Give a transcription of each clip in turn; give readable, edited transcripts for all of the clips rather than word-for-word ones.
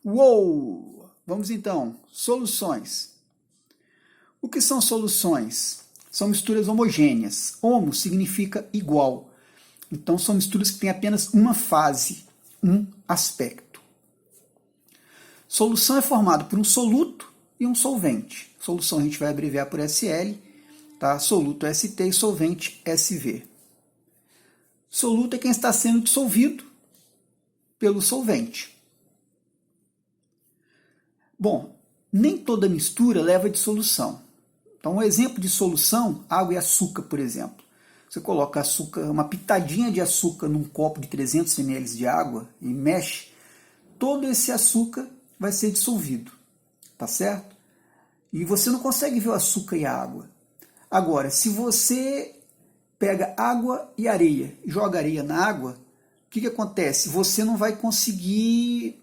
Uou! Vamos então, soluções. O que são soluções? São misturas homogêneas. Homo significa igual. Então são misturas que têm apenas uma fase, um aspecto. Solução é formada por um soluto e um solvente. Solução a gente vai abreviar por SL, tá? Soluto ST e solvente SV. Soluto é quem está sendo dissolvido pelo solvente. Bom, nem toda mistura leva a dissolução. Então, um exemplo de solução, água e açúcar, por exemplo. Você coloca açúcar, uma pitadinha de açúcar num copo de 300 ml de água e mexe, todo esse açúcar vai ser dissolvido, tá certo? E você não consegue ver o açúcar e a água. Agora, se você pega água e areia, joga areia na água, o que acontece? Você não vai conseguir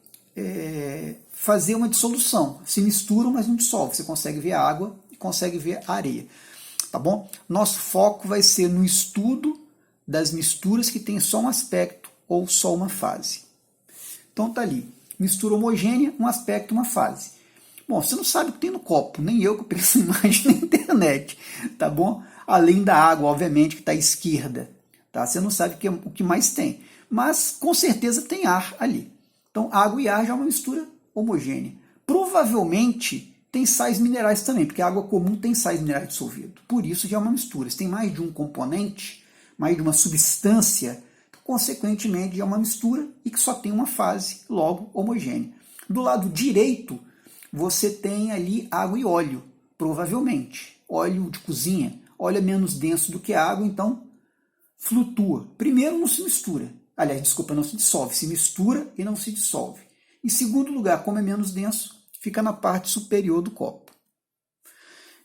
fazer uma dissolução. Se misturam, mas não dissolve. Você consegue ver a água e consegue ver a areia. Tá bom? Nosso foco vai ser no estudo das misturas que tem só um aspecto ou só uma fase. Então tá ali. Mistura homogênea, um aspecto, uma fase. Bom, você não sabe o que tem no copo, nem eu que penso em imagem na internet, tá bom? Além da água, obviamente, que está à esquerda. Tá? Você não sabe o que mais tem. Mas, com certeza, tem ar ali. Então, água e ar já é uma mistura homogênea. Provavelmente, tem sais minerais também, porque a água comum tem sais minerais dissolvidos. Por isso, já é uma mistura. Se tem mais de um componente, mais de uma substância, consequentemente, já é uma mistura e que só tem uma fase, logo, homogênea. Do lado direito, você tem ali água e óleo, provavelmente. Óleo de cozinha. Óleo é menos denso do que a água, então flutua. Primeiro, não se mistura. Aliás, desculpa, não se dissolve. Se mistura e não se dissolve. Em segundo lugar, como é menos denso, fica na parte superior do copo.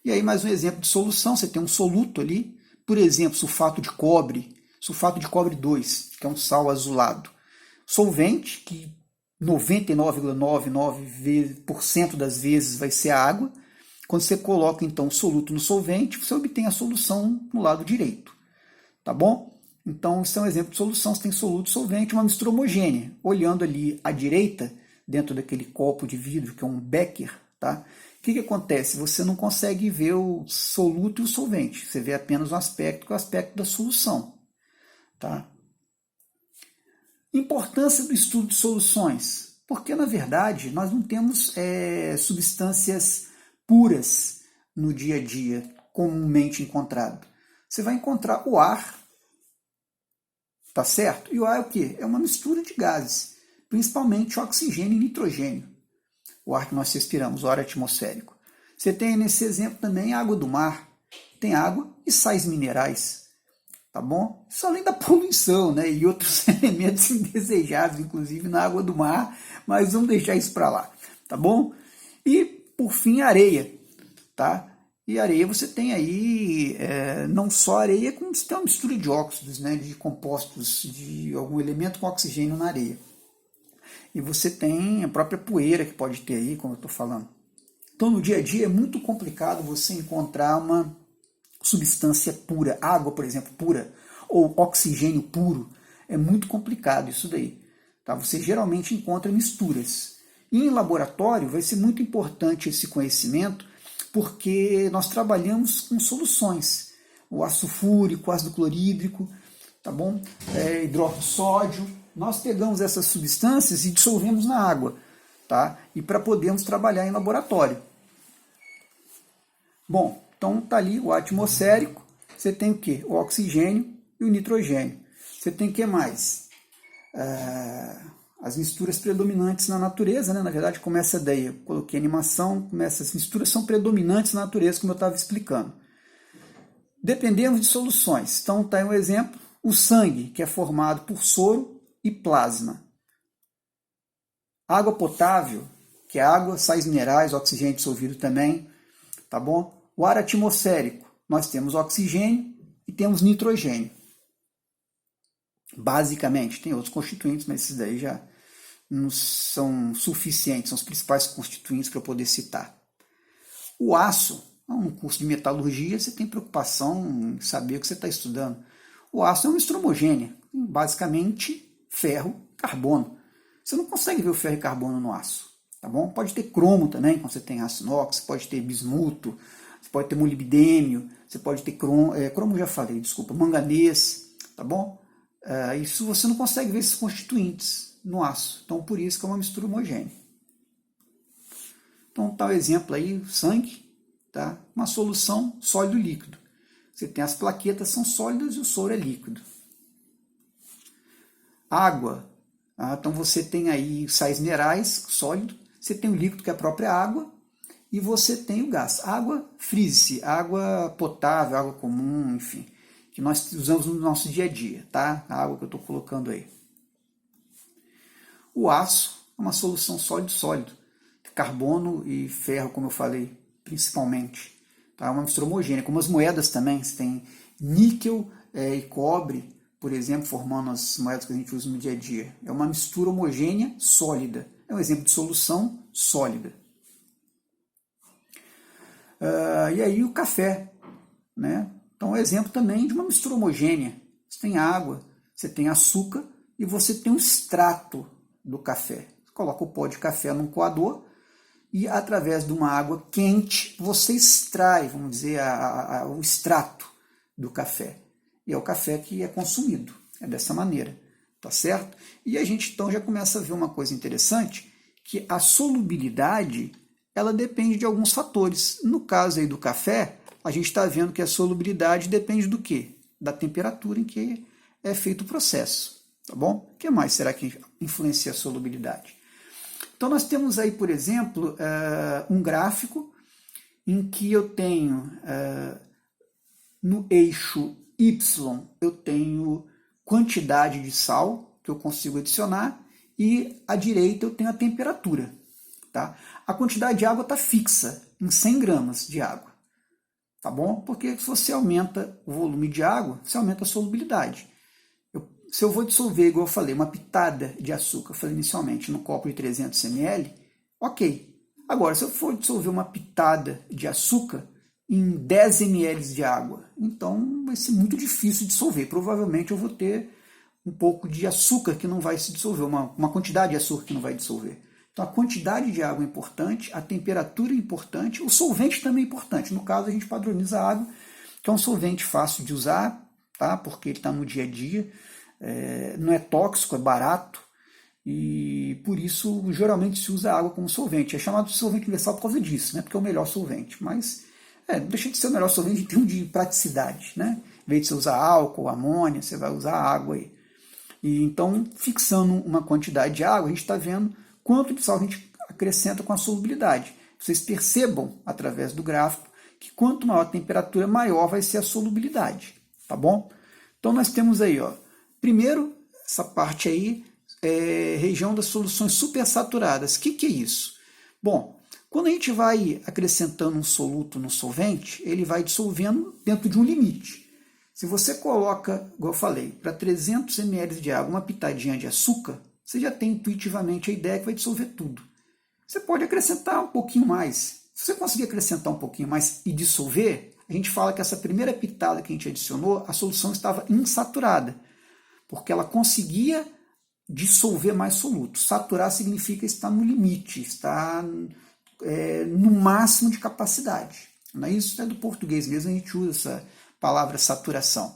E aí, mais um exemplo de solução. Você tem um soluto ali. Por exemplo, sulfato de cobre 2, que é um sal azulado. Solvente, que 99,99% das vezes vai ser a água. Quando você coloca, então, o soluto no solvente, você obtém a solução no lado direito. Tá bom? Então, isso é um exemplo de solução. Você tem soluto, solvente, uma mistura homogênea. Olhando ali à direita, dentro daquele copo de vidro, que é um becker, tá? O que acontece? Você não consegue ver o soluto e o solvente. Você vê apenas um aspecto, que é o aspecto da solução. Tá? Importância do estudo de soluções. Porque, na verdade, nós não temos substâncias puras no dia a dia, comumente encontrado. Você vai encontrar o ar, tá certo? E o ar é o quê? É uma mistura de gases, principalmente oxigênio e nitrogênio. O ar que nós respiramos, o ar atmosférico. Você tem nesse exemplo também a água do mar. Tem água e sais minerais, tá bom? Isso além da poluição, né? E outros elementos indesejáveis, inclusive na água do mar, mas vamos deixar isso para lá, tá bom? E, por fim, areia, tá? E areia você tem aí não só areia, como você tem uma mistura de óxidos, né? De compostos de algum elemento com oxigênio na areia. E você tem a própria poeira que pode ter aí, como eu estou falando. Então, no dia a dia é muito complicado você encontrar uma substância pura, água, por exemplo, pura, ou oxigênio puro. É muito complicado isso daí. Tá? Você geralmente encontra misturas. E em laboratório vai ser muito importante esse conhecimento, porque nós trabalhamos com soluções. O ácido sulfúrico, o ácido clorídrico, tá bom? Hidróxido de sódio. Nós pegamos essas substâncias e dissolvemos na água, tá? E para podermos trabalhar em laboratório. Bom, então tá ali o atmosférico. Você tem o quê? O oxigênio e o nitrogênio. Você tem o que mais? As misturas predominantes na natureza, né? Na verdade, começa daí. Eu coloquei animação, as misturas são predominantes na natureza, como eu estava explicando. Dependemos de soluções. Então, tá aí um exemplo. O sangue, que é formado por soro e plasma. Água potável, que é água, sais minerais, oxigênio dissolvido também, tá bom? O ar atmosférico, nós temos oxigênio e temos nitrogênio. Basicamente, tem outros constituintes, mas esses daí já não são suficientes, são os principais constituintes para eu poder citar. O aço, no curso de metalurgia, você tem preocupação em saber o que você está estudando. O aço é uma mistura homogênea, basicamente ferro, carbono. Você não consegue ver o ferro e carbono no aço. tá bom? Pode ter cromo também, quando você tem aço inox, pode ter bismuto, você pode ter molibdênio, você pode ter cromo já falei, desculpa, manganês, tá bom? Isso você não consegue ver esses constituintes no aço, então por isso que é uma mistura homogênea. Então tá o exemplo aí, sangue, tá? Uma solução sólido líquido. Você tem as plaquetas, são sólidas e o soro é líquido. Água, então você tem aí sais minerais, sólido, você tem o líquido que é a própria água, e você tem o gás. Água, frise-se, água potável, água comum, enfim, que nós usamos no nosso dia a dia, tá? A água que eu estou colocando aí. O aço é uma solução sólido-sólido, carbono e ferro, como eu falei, principalmente. Tá? É uma mistura homogênea, como as moedas também, você tem níquel e cobre, por exemplo, formando as moedas que a gente usa no dia a dia. É uma mistura homogênea sólida. É um exemplo de solução sólida. E aí o café, né? Então é um exemplo também de uma mistura homogênea. Você tem água, você tem açúcar e você tem um extrato do café. Você coloca o pó de café num coador e através de uma água quente você extrai, vamos dizer, o extrato do café. E é o café que é consumido. É dessa maneira, tá certo? E a gente então já começa a ver uma coisa interessante, que a solubilidade ela depende de alguns fatores. No caso aí do café, a gente está vendo que a solubilidade depende do quê? Da temperatura em que é feito o processo, tá bom? O que mais será que influencia a solubilidade? Então nós temos aí, por exemplo, um gráfico em que eu tenho no eixo Y eu tenho quantidade de sal que eu consigo adicionar e à direita eu tenho a temperatura. Tá? A quantidade de água está fixa em 100 gramas de água. Tá bom? Porque se você aumenta o volume de água, você aumenta a solubilidade. Se eu vou dissolver, igual eu falei, uma pitada de açúcar, eu falei inicialmente, no copo de 300 ml, ok. Agora, se eu for dissolver uma pitada de açúcar em 10 ml de água, então vai ser muito difícil dissolver. Provavelmente eu vou ter um pouco de açúcar que não vai se dissolver, uma quantidade de açúcar que não vai dissolver. Então a quantidade de água é importante, a temperatura é importante, o solvente também é importante. No caso, a gente padroniza a água, que é um solvente fácil de usar, tá? Porque ele está no dia a dia, não é tóxico, é barato, e por isso geralmente se usa a água como solvente. É chamado de solvente universal por causa disso, né? Porque é o melhor solvente. Mas não deixa de ser o melhor solvente em termos de praticidade, né? Em vez de você usar álcool, amônia, você vai usar água aí. E então, fixando uma quantidade de água, a gente está vendo quanto de sal a gente acrescenta com a solubilidade. Vocês percebam, através do gráfico, que quanto maior a temperatura, maior vai ser a solubilidade. Tá bom? Então, nós temos aí, ó, primeiro, essa parte aí, região das soluções supersaturadas. O que é isso? Bom, quando a gente vai acrescentando um soluto no solvente, ele vai dissolvendo dentro de um limite. Se você coloca, igual eu falei, para 300 ml de água uma pitadinha de açúcar, você já tem intuitivamente a ideia que vai dissolver tudo. Você pode acrescentar um pouquinho mais. Se você conseguir acrescentar um pouquinho mais e dissolver, a gente fala que essa primeira pitada que a gente adicionou, a solução estava insaturada, porque ela conseguia dissolver mais soluto. Saturar significa estar no limite, estar no máximo de capacidade. Não é isso? É do português mesmo, a gente usa essa palavra saturação.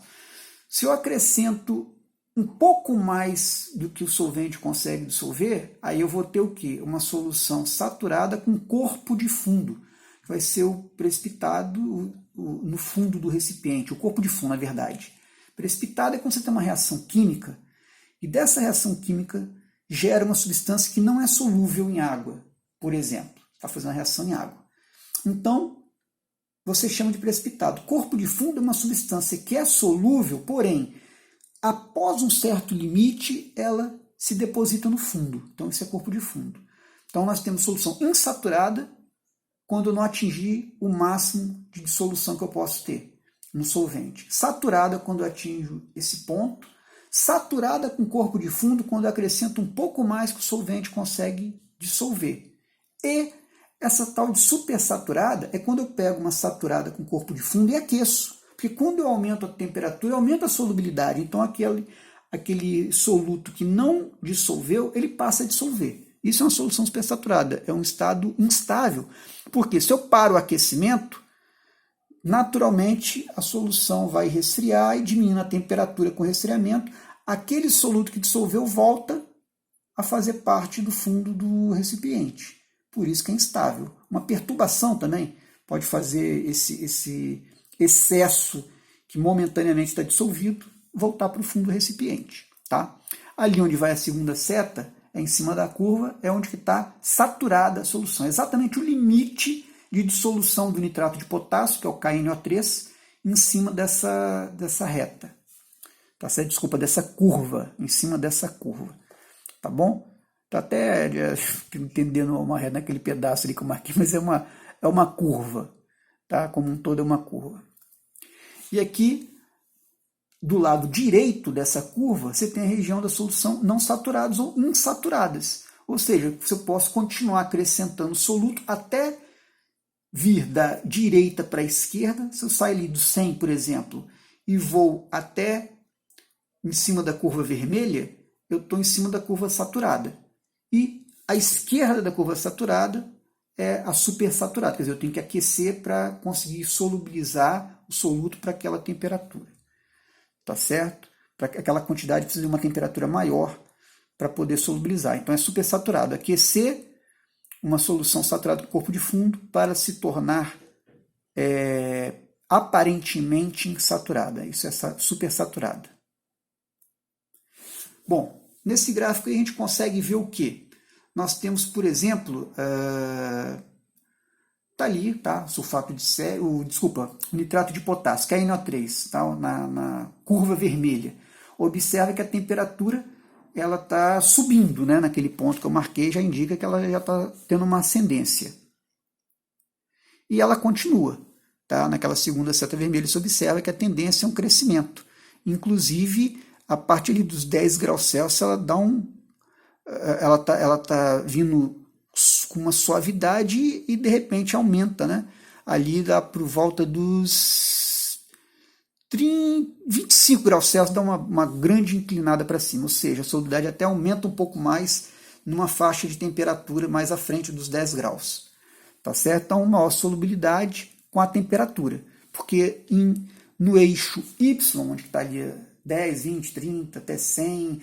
Se eu acrescento um pouco mais do que o solvente consegue dissolver, aí eu vou ter o quê? Uma solução saturada com corpo de fundo, que vai ser o precipitado no fundo do recipiente, o corpo de fundo, na verdade. Precipitado é quando você tem uma reação química, e dessa reação química gera uma substância que não é solúvel em água, por exemplo. Está fazendo uma reação em água. Então, você chama de precipitado. Corpo de fundo é uma substância que é solúvel, porém, após um certo limite, ela se deposita no fundo. Então, esse é corpo de fundo. Então, nós temos solução insaturada quando eu não atingir o máximo de dissolução que eu posso ter no solvente. Saturada quando eu atinjo esse ponto. Saturada com corpo de fundo quando eu acrescento um pouco mais que o solvente consegue dissolver. E essa tal de supersaturada é quando eu pego uma saturada com corpo de fundo e aqueço. Porque quando eu aumento a temperatura, aumenta a solubilidade. Então aquele soluto que não dissolveu, ele passa a dissolver. Isso é uma solução supersaturada, é um estado instável. Porque se eu paro o aquecimento, naturalmente a solução vai resfriar e diminuindo a temperatura com o resfriamento, aquele soluto que dissolveu volta a fazer parte do fundo do recipiente. Por isso que é instável. Uma perturbação também pode fazer esse excesso que momentaneamente está dissolvido voltar para o fundo do recipiente. Tá? Ali onde vai a segunda seta, em cima da curva, é onde está saturada a solução. É exatamente o limite de dissolução do nitrato de potássio, que é o KNO3, em cima dessa reta. Tá certo? Desculpa, dessa curva, em cima dessa curva. Tá bom? Tá até entendendo uma reta naquele pedaço ali que eu marquei, mas é uma curva. Tá? Como um todo é uma curva. E aqui, do lado direito dessa curva, você tem a região da solução não saturadas ou insaturadas. Ou seja, eu posso continuar acrescentando soluto até vir da direita para a esquerda. Se eu sair ali do 100, por exemplo, e vou até em cima da curva vermelha, eu estou em cima da curva saturada. E a esquerda da curva saturada é a supersaturada. Quer dizer, eu tenho que aquecer para conseguir solubilizar o soluto para aquela temperatura. Tá certo? Para aquela quantidade precisa de uma temperatura maior para poder solubilizar. Então é supersaturado. Aquecer uma solução saturada do corpo de fundo para se tornar aparentemente insaturada. Isso é supersaturada. Bom, nesse gráfico aí a gente consegue ver o quê? Nós temos, por exemplo, tá ali, tá? Sulfato de sério, o nitrato de potássio, KNO3, tá? Na curva vermelha. Observa que a temperatura ela está subindo, né? Naquele ponto que eu marquei, já indica que ela já está tendo uma ascendência. E ela continua, tá? Naquela segunda seta vermelha, você observa que a tendência é um crescimento. Inclusive, a partir ali dos 10 graus Celsius, ela tá vindo com uma suavidade e de repente aumenta, né? Ali dá por volta dos 25 graus Celsius, dá uma grande inclinada para cima, ou seja, a solubilidade até aumenta um pouco mais numa faixa de temperatura mais à frente dos 10 graus. Tá certo? Então, maior solubilidade com a temperatura, porque no eixo Y, onde está ali 10, 20, 30, até 100,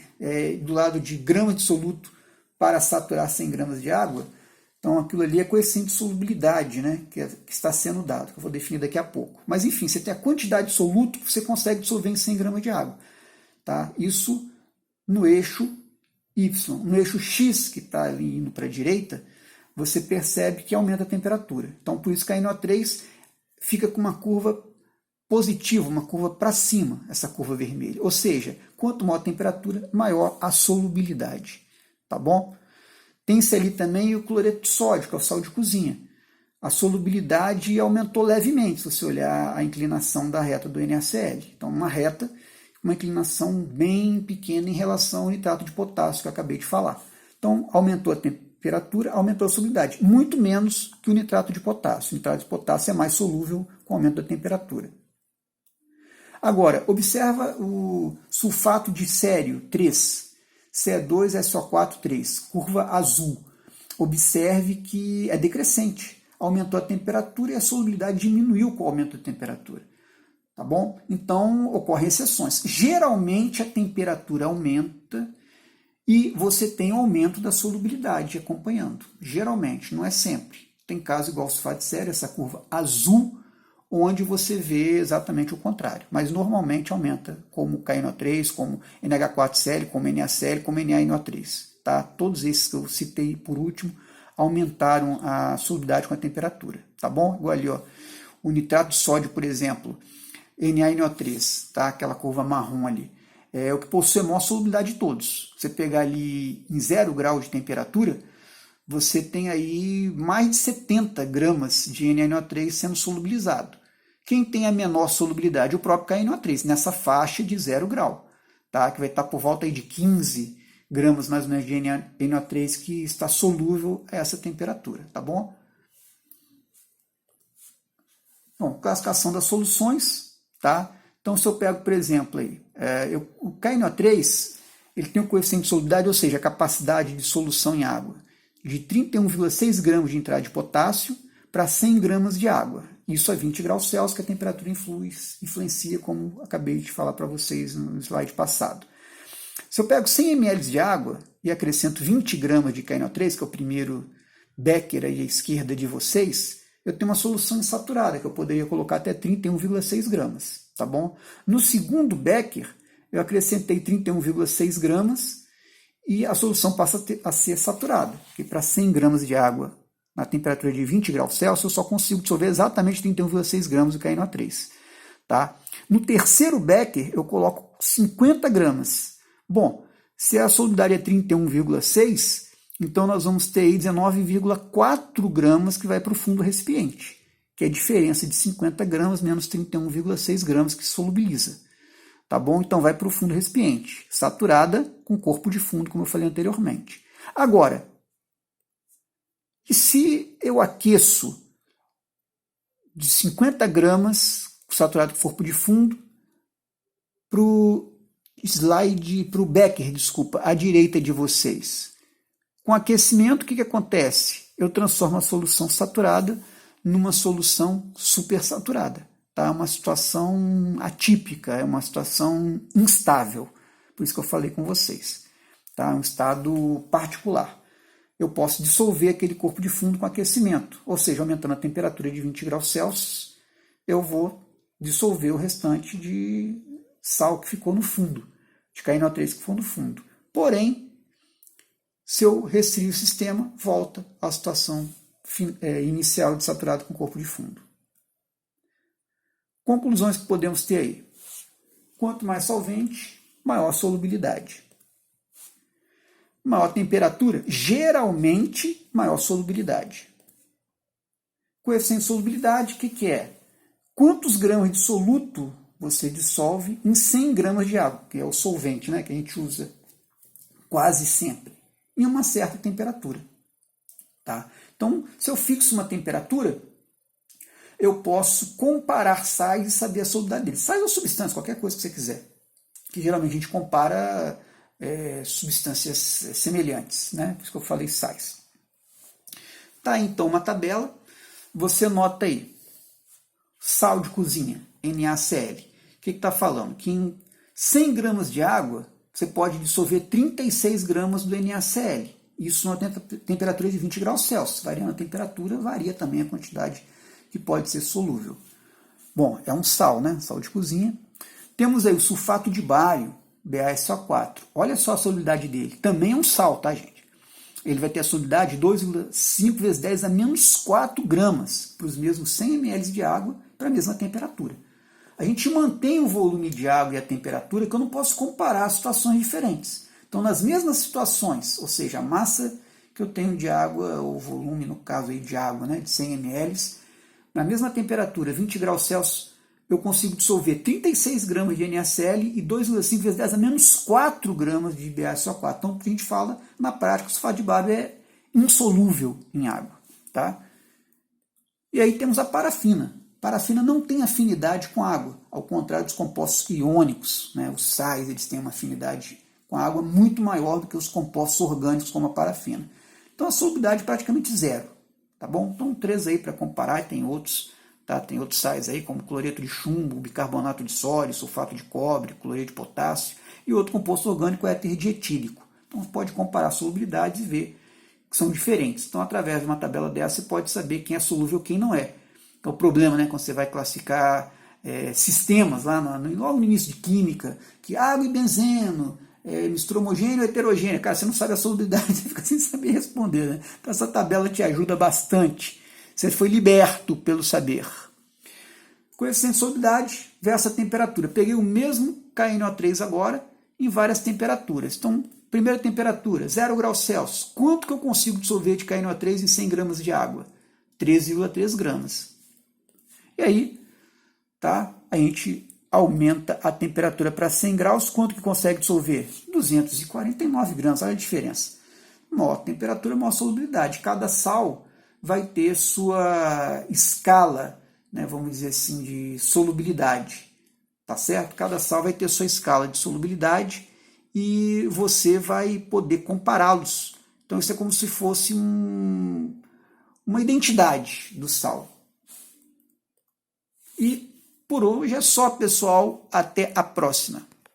do lado de gramas de soluto para saturar 100 gramas de água, então aquilo ali é coeficiente de solubilidade, né, que está sendo dado, que eu vou definir daqui a pouco. Mas enfim, você tem a quantidade de soluto que você consegue dissolver em 100 gramas de água. Tá? Isso no eixo Y. No eixo X, que está ali indo para a direita, você percebe que aumenta a temperatura. Então por isso que a NO3 fica com uma curva positiva, uma curva para cima, essa curva vermelha. Ou seja, quanto maior a temperatura, maior a solubilidade. Tá bom? Tem-se ali também o cloreto de sódio, que é o sal de cozinha. A solubilidade aumentou levemente, se você olhar a inclinação da reta do NaCl. Então, uma reta com uma inclinação bem pequena em relação ao nitrato de potássio, que eu acabei de falar. Então, aumentou a temperatura, aumentou a solubilidade. Muito menos que o nitrato de potássio. O nitrato de potássio é mais solúvel com o aumento da temperatura. Agora, observa o sulfato de sério 3. Ce2SO4 3, curva azul. Observe que é decrescente. Aumentou a temperatura e a solubilidade diminuiu com o aumento da temperatura. Tá bom? Então, ocorrem exceções. Geralmente, a temperatura aumenta e você tem um aumento da solubilidade acompanhando. Geralmente, não é sempre. Tem caso igual ao sulfato de sério, essa curva azul, onde você vê exatamente o contrário. Mas normalmente aumenta, como KNO3, como NH4Cl, como NaCl, como NaNO3. Tá? Todos esses que eu citei por último aumentaram a solubilidade com a temperatura. Tá bom? Igual ali, ó, o nitrato de sódio, por exemplo, NaNO3, tá? Aquela curva marrom ali. É o que possui a maior solubilidade de todos. Você pegar ali em 0 grau de temperatura, você tem aí mais de 70 gramas de NaNO3 sendo solubilizado. Quem tem a menor solubilidade? O próprio KNO3, nessa faixa de 0 grau, tá? Que vai estar por volta aí de 15 gramas mais ou menos de NaNO3 que está solúvel a essa temperatura, tá bom? Bom, classificação das soluções, tá? Então, se eu pego, por exemplo, aí, o KNO3, ele tem um coeficiente de solubilidade, ou seja, a capacidade de solução em água, de 31,6 gramas de nitrato de potássio para 100 gramas de água. Isso a 20 graus Celsius, que a temperatura influencia, como acabei de falar para vocês no slide passado. Se eu pego 100 ml de água e acrescento 20 gramas de KNO3, que é o primeiro becker aí à esquerda de vocês, eu tenho uma solução insaturada, que eu poderia colocar até 31,6 gramas, tá bom? No segundo becker, eu acrescentei 31,6 gramas e a solução passa a ser saturada, porque para 100 gramas de água na temperatura de 20 graus Celsius, eu só consigo dissolver exatamente 31,6 gramas do KNO3. Tá? No terceiro becker, eu coloco 50 gramas. Bom, se a solubilidade é 31,6, então nós vamos ter aí 19,4 gramas que vai para o fundo do recipiente, que é a diferença de 50 gramas menos 31,6 gramas que solubiliza. Tá bom? Então vai para o fundo do recipiente, saturada com corpo de fundo, como eu falei anteriormente. Agora, e se eu aqueço de 50 gramas saturado com corpo de fundo para o becker, à direita de vocês? Com aquecimento, o que acontece? Eu transformo a solução saturada numa solução supersaturada. Tá? É uma situação atípica, é uma situação instável. Por isso que eu falei com vocês. Tá? É um estado particular. Eu posso dissolver aquele corpo de fundo com aquecimento, ou seja, aumentando a temperatura de 20 graus Celsius, eu vou dissolver o restante de sal que ficou no fundo, de KNO3 que ficou no fundo. Porém, se eu restringir o sistema, volta à situação inicial de saturado com corpo de fundo. Conclusões que podemos ter aí. Quanto mais solvente, maior solubilidade. Maior temperatura, geralmente maior solubilidade. Coeficiente de solubilidade, o que é? Quantos gramas de soluto você dissolve em 100 gramas de água, que é o solvente, né, que a gente usa quase sempre, em uma certa temperatura. Tá? Então, se eu fixo uma temperatura, eu posso comparar sais e saber a solubilidade deles. Sais ou substâncias, qualquer coisa que você quiser. Que geralmente a gente compara substâncias semelhantes, né? Por isso que eu falei sais. Tá, então, uma tabela. Você nota aí, sal de cozinha, NaCl. O que está falando? Que em 100 gramas de água, você pode dissolver 36 gramas do NaCl. Isso numa temperatura de 20 graus Celsius. Variando a temperatura, varia também a quantidade que pode ser solúvel. Bom, é um sal, né? Sal de cozinha. Temos aí o sulfato de bário, BaSO4. Olha só a solubilidade dele. Também é um sal, tá, gente? Ele vai ter a solubilidade de 2,5 vezes 10 a menos 4 gramas para os mesmos 100 ml de água para a mesma temperatura. A gente mantém o volume de água e a temperatura que eu não posso comparar situações diferentes. Então, nas mesmas situações, ou seja, a massa que eu tenho de água, ou volume, no caso aí de água, né, de 100 ml, na mesma temperatura, 20 graus Celsius, eu consigo dissolver 36 gramas de NaCl e 2,5 vezes 10 a menos 4 gramas de BaSO4. Então, a gente fala, na prática, o sulfato de bário é insolúvel em água. Tá? E aí temos a parafina. Parafina não tem afinidade com a água, ao contrário dos compostos iônicos. Né? Os sais eles têm uma afinidade com a água muito maior do que os compostos orgânicos, como a parafina. Então, a solubilidade é praticamente zero. Tá bom? Então, 3 aí para comparar, e tem outros. Tá? Tem outros sais aí, como cloreto de chumbo, bicarbonato de sódio, sulfato de cobre, cloreto de potássio, e outro composto orgânico é éter dietílico. Então, você pode comparar solubilidades e ver que são diferentes. Então, através de uma tabela dessa, você pode saber quem é solúvel e quem não é. Então, o problema, né, quando você vai classificar sistemas, logo no início de química, que água e benzeno, mistura homogênea ou heterogênea. Cara, você não sabe a solubilidade, você fica sem saber responder. Né? Então, essa tabela te ajuda bastante. Você foi liberto pelo saber. Coeficiente de solubilidade versus a temperatura. Peguei o mesmo KNO3 agora em várias temperaturas. Então, primeira temperatura, 0 graus Celsius. Quanto que eu consigo dissolver de KNO3 em 100 gramas de água? 13,3 gramas. E aí, tá? A gente aumenta a temperatura para 100 graus. Quanto que consegue dissolver? 249 gramas. Olha a diferença. Maior temperatura, maior solubilidade. Cada sal vai ter sua escala, né, vamos dizer assim, de solubilidade, tá certo? Cada sal vai ter sua escala de solubilidade e você vai poder compará-los Então isso é como se fosse uma identidade do sal. E por hoje é só, pessoal. Até a próxima.